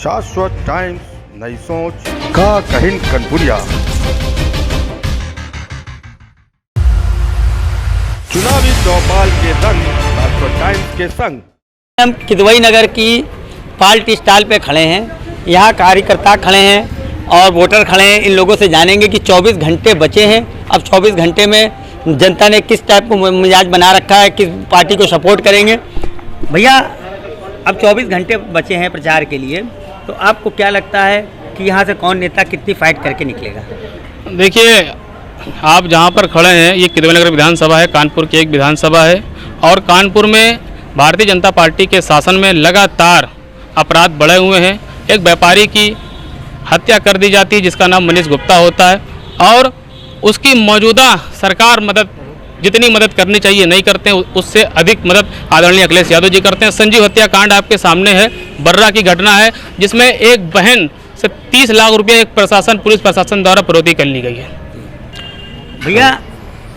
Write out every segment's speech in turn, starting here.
शाश्वत टाइम्स, नई सोच का कहिन कनपुरिया। चुनावी चौपाल के रंग शाश्वत टाइम्स के संग। हम किदवई नगर की पार्टी स्टॉल पे खड़े हैं। यहाँ कार्यकर्ता खड़े हैं और वोटर खड़े हैं। इन लोगों से जानेंगे कि 24 घंटे बचे हैं। अब 24 घंटे में जनता ने किस टाइप को मिजाज बना रखा है, किस पार्टी को सपोर्ट करेंगे। भैया, अब 24 घंटे बचे हैं प्रचार के लिए, तो आपको क्या लगता है कि यहाँ से कौन नेता कितनी फाइट करके निकलेगा? देखिए, आप जहाँ पर खड़े हैं ये किदवई नगर विधानसभा है, कानपुर की एक विधानसभा है। और कानपुर में भारतीय जनता पार्टी के शासन में लगातार अपराध बढ़े हुए हैं। एक व्यापारी की हत्या कर दी जाती है जिसका नाम मनीष गुप्ता होता है, और उसकी मौजूदा सरकार जितनी मदद करनी चाहिए नहीं करते हैं, उससे अधिक मदद आदरणीय अखिलेश यादव जी करते हैं। संजीव हत्याकांड आपके सामने है, बर्रा की घटना है, जिसमें एक बहन से 30 लाख रुपये एक पुलिस प्रशासन द्वारा फिरौती कर ली गई है। भैया,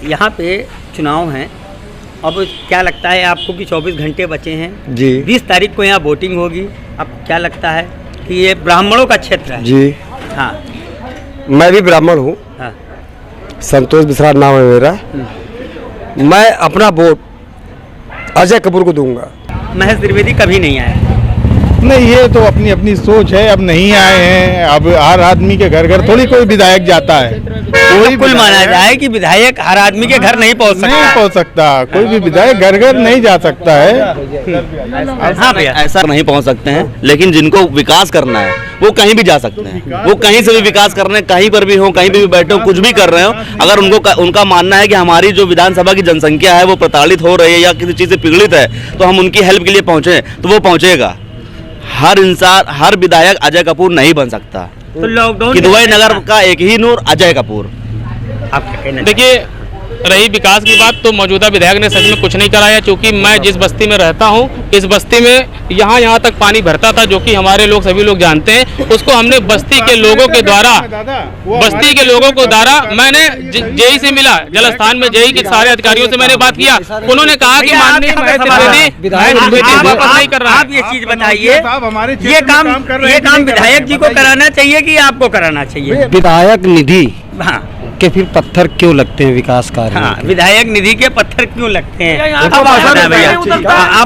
यहाँ पे चुनाव हैं, अब क्या लगता है आपको कि 24 घंटे बचे हैं जी? 20 तारीख को यहाँ वोटिंग होगी। अब क्या लगता है कि ये ब्राह्मणों का क्षेत्र है जी? हाँ, मैं भी ब्राह्मण हूँ। हाँ। संतोष बिसरा नाम है मेरा। मैं अपना वोट अजय कपूर को दूंगा। महेश त्रिवेदी कभी नहीं आए? नहीं, ये तो अपनी अपनी सोच है। अब नहीं आए हैं। अब हर आदमी के घर घर थोड़ी कोई विधायक जाता है। कोई कुल माना जाए कि विधायक हर आदमी के घर नहीं पहुंच सकता। कोई भी विधायक घर घर नहीं जा सकता है। हाँ भैया, ऐसा नहीं पहुंच सकते हैं, लेकिन जिनको विकास करना है वो कहीं भी जा सकते हैं। वो कहीं से भी विकास कर रहे हैं, कहीं पर भी हो, कहीं भी बैठे हो, कुछ भी कर रहे हो। अगर उनका मानना है कि हमारी जो विधानसभा की जनसंख्या है वो प्रताड़ित हो रही है या किसी चीज़ से पीड़ित है, तो हम उनकी हेल्प के लिए पहुँचे, तो वो पहुँचेगा। हर इंसान, हर विधायक अजय कपूर नहीं बन सकता। तो लॉकडाउन किदवई नगर का एक ही नूर अजय कपूर। देखिए, रही विकास की बात, तो मौजूदा विधायक ने सच में कुछ नहीं कराया। क्योंकि मैं जिस बस्ती में रहता हूं, इस बस्ती में यहाँ तक पानी भरता था, जो कि हमारे लोग सभी लोग जानते हैं। उसको हमने बस्ती के लोगों के द्वारा मैंने जेई से मिला, जल स्थान में जेई के सारे अधिकारियों से मैंने बात किया। उन्होंने कहा कि माननीय नहीं कर रहा। आप ये चीज बताइए, ये काम विधायक जी को कराना चाहिए कि आपको कराना चाहिए? विधायक निधि हाँ के फिर पत्थर क्यों लगते हैं विकास कार्य? हाँ, विधायक निधि के पत्थर क्यों लगते हैं? आप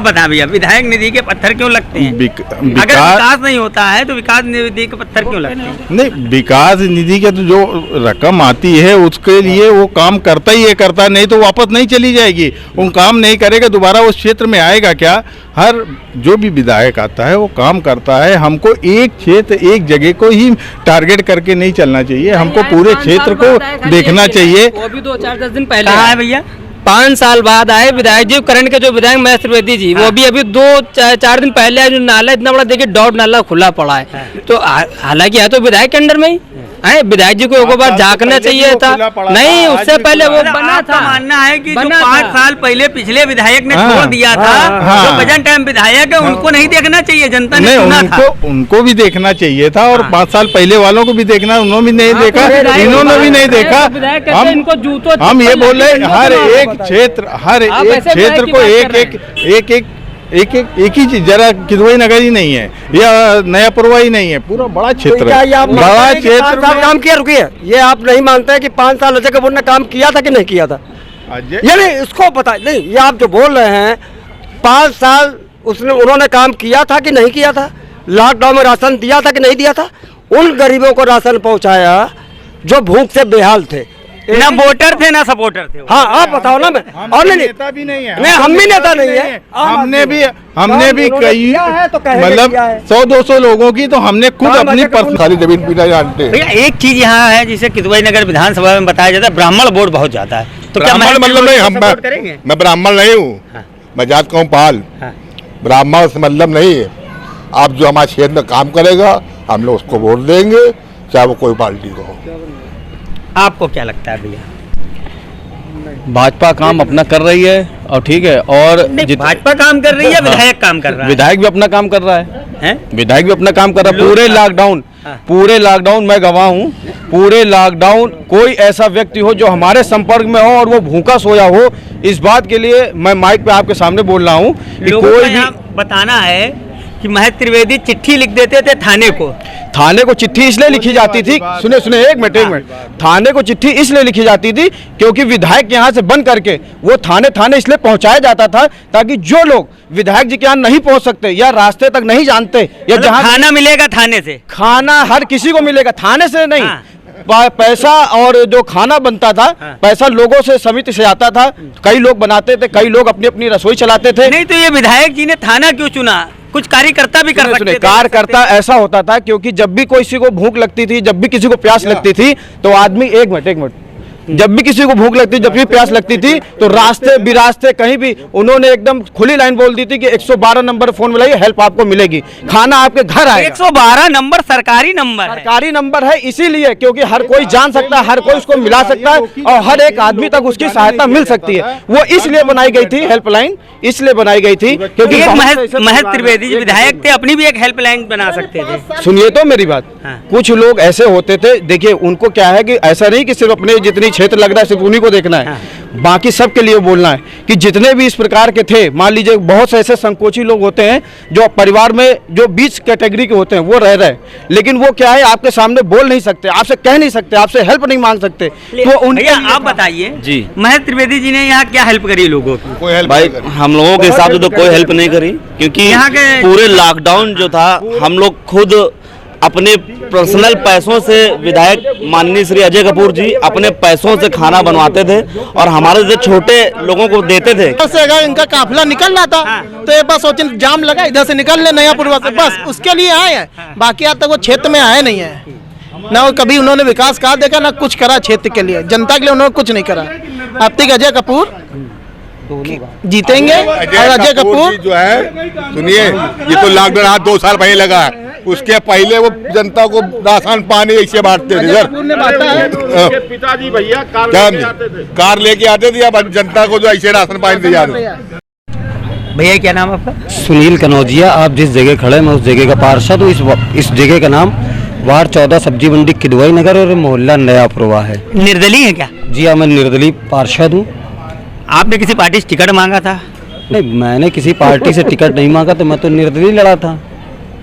बता भैया, विधायक निधि के पत्थर क्यों लगते हैं? अगर विकास नहीं होता है तो विकास निधि के पत्थर क्यों लगते हैं? नहीं, विकास निधि के तो जो रकम आती है उसके लिए वो काम करता ही है, करता नहीं तो वापस नहीं चली जाएगी। वो काम नहीं करेगा, दोबारा उस क्षेत्र में आएगा क्या? हर जो भी विधायक आता है वो काम करता है। हमको एक क्षेत्र, एक जगह को ही टारगेट करके नहीं चलना चाहिए। हमको पूरे क्षेत्र को देखना चाहिए। वो भी 2-4-10 दिन पहले कहाँ है भैया? 5 साल बाद आए विधायक जी, करंट के जो विधायक महेश त्रिवेदी जी, वो भी अभी 2-4 दिन पहले आए। जो नाला इतना बड़ा देखिए, डॉट नाला खुला पड़ा है। तो हालांकि है तो विधायक के अंडर में ही है। विधायक जी को एक बार झांकना चाहिए था। नहीं, उससे पहले वो बना था। मानना है कि जो 5 साल पहले पिछले विधायक ने छोड़ दिया था, जो प्रेजेंट टाइम विधायक है, उनको नहीं देखना चाहिए? जनता ने सुना था, उनको भी देखना चाहिए था। और 5 साल पहले वालों को भी देखना, उन्होंने भी नहीं देखा, इन्होंने भी नहीं देखा। हम ये बोल रहे हर एक क्षेत्र को एक ही चीज, जरा किदवई नगर ही नहीं है या नयापुरवा ही नहीं है, पूरा बड़ा क्षेत्र है। बड़ा क्षेत्र काम किया। रुकिए, ये आप नहीं मानते कि 5 साल अजय कपूर ने काम किया था कि नहीं किया था? ये नहीं, इसको पता नहीं। ये आप जो बोल रहे हैं 5 साल उन्होंने काम किया था कि नहीं किया था? लॉकडाउन में राशन दिया था कि नहीं दिया था? उन गरीबों को राशन पहुंचाया जो भूख से बेहाल थे। ना वोटर थे ना सपोर्टर थे। हाँ, आप बताओ ना। मैं और नेता भी नहीं है। नहीं, हम भी नेता नहीं है। हमने भी कई मतलब 100-200 लोगों की तो हमने खुद अपनी पर्सनल जमीन पीना जानते हैं। भैया, एक चीज यहाँ है जिसे किदवई नगर विधानसभा में बताया जाता है, ब्राह्मण वोट बहुत ज्यादा है। तो क्या मतलब नहीं, मैं ब्राह्मण नहीं हूँ, मैं जात का हूँ पाल। ब्राह्मण से मतलब नहीं है। आप जो हमारे क्षेत्र में काम करेगा हम लोग उसको वोट देंगे, चाहे वो कोई पार्टी को हो। आपको क्या लगता है भैया? भाजपा काम अपना कर रही है और ठीक है। और भाजपा काम कर रही है, विधायक काम कर रहा है। विधायक भी अपना काम कर रहा है, विधायक भी अपना काम कर रहा है। पूरे लॉकडाउन मैं गवाह हूँ। पूरे लॉकडाउन कोई ऐसा व्यक्ति हो जो हमारे संपर्क में हो और वो भूखा सोया हो, इस बात के लिए मैं माइक पे आपके सामने बोल रहा हूँ कि कोई भी बताना है कि महज त्रिवेदी चिट्ठी लिख देते थे थाने को चिट्ठी इसलिए लिखी जाती थी, सुने एक मिनट, थाने को चिट्ठी इसलिए लिखी जाती थी क्योंकि विधायक यहाँ से बन करके वो थाने इसलिए पहुंचाया जाता था ताकि जो लोग विधायक जी के यहाँ नहीं पहुंच सकते या रास्ते तक नहीं जानते या जहाँ खाना मिलेगा थाने से, खाना हर किसी को मिलेगा, थाने से नहीं। पैसा और जो खाना बनता था, पैसा लोगों से समिति से आता था, कई लोग बनाते थे, कई लोग अपनी अपनी रसोई चलाते थे। नहीं तो ये विधायक जी ने थाना क्यों चुना? कुछ कार्यकर्ता भी कर सकते थे। कार्यकर्ता ऐसा होता था क्योंकि जब भी किसी को भूख लगती थी, जब भी किसी को प्यास लगती थी तो आदमी एक मिनट जब भी किसी को भूख लगती, जब भी प्यास लगती थी तो रास्ते बिरास्ते कहीं भी उन्होंने एकदम खुली लाइन बोल दी थी कि 112 नंबर फोन मिलाइए, हेल्प आपको मिलेगी, खाना आपके घर आएगा। 112 नंबर सरकारी नंबर है इसीलिए क्योंकि हर कोई जान सकता है, हर कोई उसको मिला सकता है और हर एक आदमी तक उसकी सहायता मिल सकती है। वो इसलिए बनाई गई थी हेल्पलाइन, इसलिए बनाई गई थी क्योंकि महज त्रिवेदी जी विधायक थे, अपनी भी एक हेल्पलाइन बना सकते थे। सुनिए तो मेरी बात, कुछ लोग ऐसे होते थे, देखिए उनको क्या है कि ऐसा नहीं कि सिर्फ अपने जितनी क्षेत्र लग रहा है सिर्फ उन्हीं को देखना है, बाकी सबके लिए बोलना है कि जितने भी इस प्रकार के थे, मान लीजिए बहुत से ऐसे संकोची लोग होते हैं जो परिवार में जो बीच कैटेगरी के होते हैं वो रह रहे, लेकिन वो क्या है आपके सामने बोल नहीं सकते, आपसे कह नहीं सकते, आपसे हेल्प नहीं मांग सकते। तो उनके आप बताइए जी महज त्रिवेदी जी ने यहाँ क्या हेल्प करी लोगों की? कोई हेल्प भाई हम लोगों के हिसाब से तो कोई हेल्प नहीं करी क्योंकि यहाँ के पूरे लॉकडाउन जो था हम लोग खुद अपने पर्सनल पैसों से, विधायक माननीय श्री अजय कपूर जी अपने पैसों से खाना बनवाते थे और हमारे जो छोटे लोगों को देते थे। से अगर इनका काफिला निकल रहा था तो ये बस सोचे जाम लगा इधर से निकल ले नयापुरवा से, बस उसके लिए आए हैं, बाकी आज तक वो क्षेत्र में आए नहीं है, ना वो कभी उन्होंने विकास कार्य देखा ना कुछ करा क्षेत्र के लिए, जनता के लिए उन्होंने कुछ नहीं करा। अब तक अजय कपूर जीतेंगे और अजय कपूर जो है, सुनिए ये तो लॉकडाउन आज 2 साल पहले लगा है, उसके पहले वो जनता को राशन पानी ऐसे बांटते थे सर। पिताजी भैया कार लेके आते थे या जनता को जो ऐसे राशन पानी दिया जाते। भैया क्या नाम आपका? सुनील कनौजिया। आप जिस जगह खड़े मैं उस जगह का पार्षद हूँ। इस जगह का नाम वार्ड 14 सब्जी मंडी किदवई नगर और मोहल्ला नयापुरवा है। निर्दलीय है क्या? जी हाँ, मैं निर्दलीय पार्षद हूँ। आपने किसी पार्टी से टिकट मांगा था? नहीं, मैंने किसी पार्टी से टिकट नहीं मांगा, तो मैं तो निर्दलीय लड़ा था।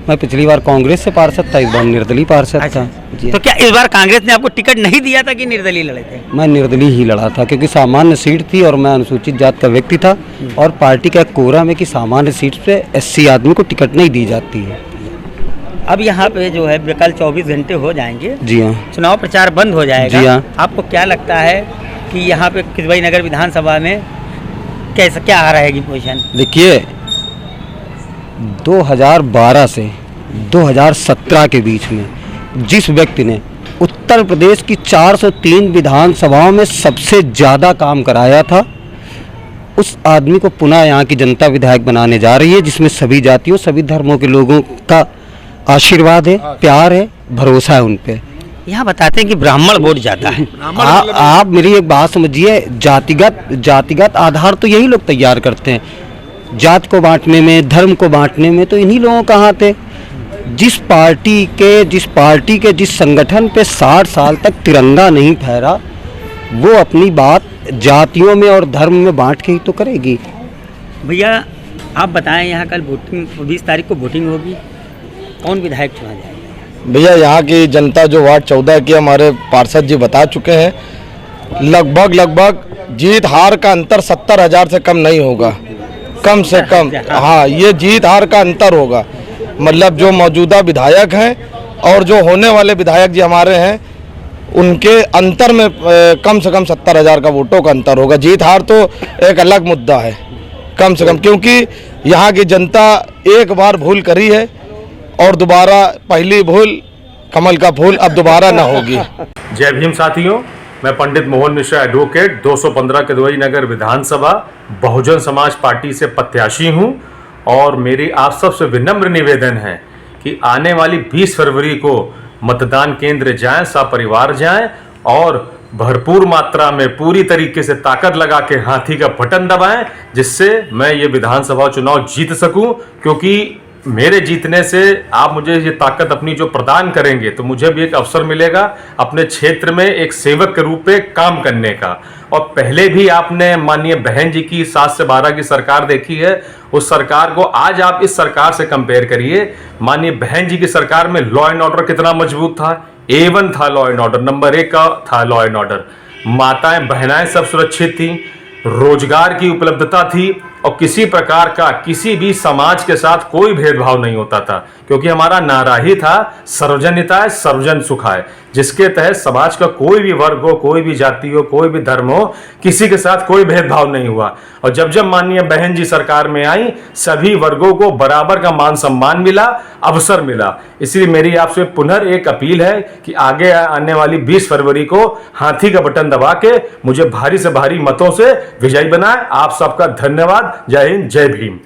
मैं पिछली बार कांग्रेस से पार्षद था, इस बार निर्दलीय पार्षद था। तो क्या इस बार कांग्रेस ने आपको टिकट नहीं दिया था कि निर्दलीय लड़े थे? मैं निर्दलीय ही लड़ा था क्योंकि सामान्य सीट थी और मैं अनुसूचित जात का व्यक्ति था और पार्टी का कोरा में कि सामान्य सीट पे SC आदमी को टिकट नहीं दी जाती है। अब यहाँ पे जो है कल 24 घंटे हो जाएंगे। जी हाँ। चुनाव प्रचार बंद हो जाएगा। जी हाँ। आपको क्या लगता है कि यहाँ पे किदवई नगर विधानसभा में कैसा क्या रहेगी पोजीशन? देखिए 2012 से 2017 के बीच में जिस व्यक्ति ने उत्तर प्रदेश की 403 विधानसभाओं में सबसे ज़्यादा काम कराया था, उस आदमी को पुनः यहाँ की जनता विधायक बनाने जा रही है, जिसमें सभी जातियों सभी धर्मों के लोगों का आशीर्वाद है, प्यार है, भरोसा है उन पे। यहाँ बताते हैं कि ब्राह्मण वोट जाता है। आप मेरी एक बात समझिए, जातिगत आधार तो यही लोग तैयार करते हैं, जात को बांटने में, धर्म को बांटने में तो इन्हीं लोगों का हाथ है। जिस पार्टी के जिस संगठन पे 60 साल तक तिरंगा नहीं फहरा, वो अपनी बात जातियों में और धर्म में बांट के ही तो करेगी। भैया आप बताएं, यहाँ कल वोटिंग 20 तारीख को वोटिंग होगी, कौन विधायक चुना जाएगा? भैया यहाँ की जनता जो वार्ड 14 की हमारे पार्षद जी बता चुके हैं, लगभग जीत हार का अंतर 70,000 से कम नहीं होगा, कम से कम। हाँ, ये जीत हार का अंतर होगा, मतलब जो मौजूदा विधायक हैं और जो होने वाले विधायक जी हमारे हैं उनके अंतर में कम से कम 70,000 का वोटों का अंतर होगा। जीत हार तो एक अलग मुद्दा है, कम से कम, क्योंकि यहाँ की जनता एक बार भूल करी है और दोबारा पहली भूल कमल का फूल अब दोबारा ना होगी। जय भीम साथियों, मैं पंडित मोहन मिश्रा एडवोकेट 215 किदवई नगर विधानसभा बहुजन समाज पार्टी से प्रत्याशी हूं और मेरी आप सबसे विनम्र निवेदन है कि आने वाली 20 फरवरी को मतदान केंद्र जाएं, सपरिवार जाएं और भरपूर मात्रा में पूरी तरीके से ताकत लगा के हाथी का बटन दबाएं, जिससे मैं ये विधानसभा चुनाव जीत सकूं, क्योंकि मेरे जीतने से आप मुझे ये ताकत अपनी जो प्रदान करेंगे तो मुझे भी एक अवसर मिलेगा अपने क्षेत्र में एक सेवक के रूप में काम करने का। और पहले भी आपने माननीय बहन जी की 7 से 12 की सरकार देखी है, उस सरकार को आज आप इस सरकार से कंपेयर करिए। माननीय बहन जी की सरकार में लॉ एंड ऑर्डर कितना मजबूत था, A1 था लॉ एंड ऑर्डर, नंबर 1 का था लॉ एंड ऑर्डर। माताएं बहनाएं सब सुरक्षित थी, रोजगार की उपलब्धता थी और किसी प्रकार का किसी भी समाज के साथ कोई भेदभाव नहीं होता था, क्योंकि हमारा नारा ही था सर्वजनिताय सर्वजन सुखाय, जिसके तहत समाज का कोई भी वर्ग हो, कोई भी जाति हो, कोई भी धर्म हो, किसी के साथ कोई भेदभाव नहीं हुआ। और जब जब माननीय बहन जी सरकार में आई, सभी वर्गों को बराबर का मान सम्मान मिला, अवसर मिला। इसलिए मेरी आपसे पुनः एक अपील है कि आगे आने वाली 20 फरवरी को हाथी का बटन दबा के मुझे भारी से भारी मतों से विजयी बनाए। आप सबका धन्यवाद। जय हिंद, जय भीम।